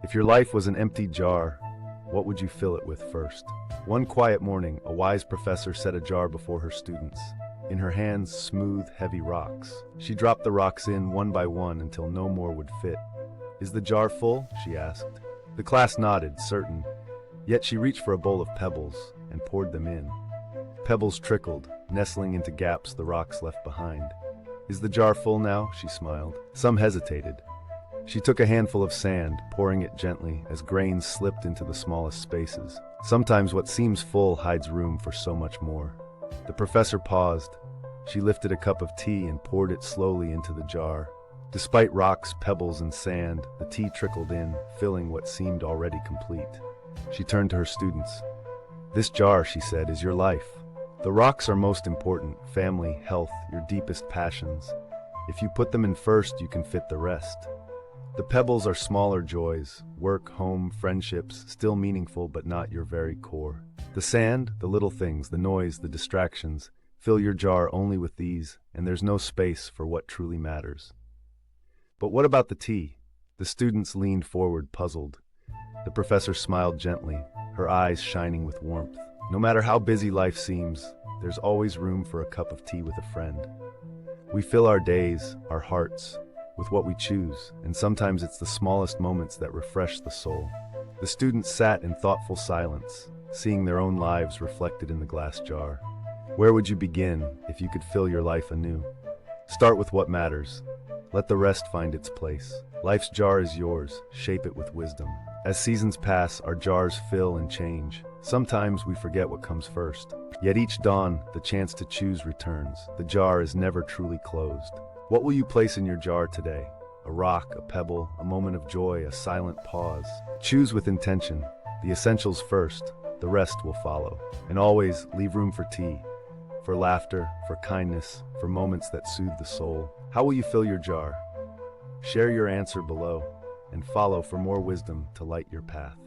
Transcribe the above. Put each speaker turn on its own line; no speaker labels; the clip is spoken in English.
If your life was an empty jar, what would you fill it with first? One quiet morning, a wise professor set a jar before her students. In her hands, smooth, heavy rocks. She dropped the rocks in one by one until no more would fit. "Is the jar full?" she asked. The class nodded, certain. Yet she reached for a bowl of pebbles and poured them in. Pebbles trickled, nestling into gaps the rocks left behind. "Is the jar full now?" she smiled. Some hesitated. She took a handful of sand, pouring it gently as grains slipped into the smallest spaces. Sometimes what seems full hides room for so much more. The professor paused. She lifted a cup of tea and poured it slowly into the jar. Despite rocks, pebbles, and sand, the tea trickled in, filling what seemed already complete. She turned to her students. "This jar," she said, "is your life. The rocks are most important: family, health, your deepest passions. If you put them in first, you can fit the rest. The pebbles are smaller joys, work, home, friendships, still meaningful but not your very core. The sand, the little things, the noise, the distractions, fill your jar only with these, and there's no space for what truly matters." "But what about the tea?" The students leaned forward, puzzled. The professor smiled gently, her eyes shining with warmth. "No matter how busy life seems, there's always room for a cup of tea with a friend. We fill our days, our hearts, with what we choose, and sometimes it's the smallest moments that refresh the soul." The students sat in thoughtful silence, seeing their own lives reflected in the glass jar. Where would you begin if you could fill your life anew? Start with what matters. Let the rest find its place. Life's jar is yours. Shape it with wisdom. As seasons pass, our jars fill and change. Sometimes we forget what comes first. Yet each dawn, the chance to choose returns. The jar is never truly closed. What will you place in your jar today? A rock, a pebble, a moment of joy, a silent pause. Choose with intention. The essentials first, the rest will follow. And always leave room for tea, for laughter, for kindness, for moments that soothe the soul. How will you fill your jar? Share your answer below, and follow for more wisdom to light your path.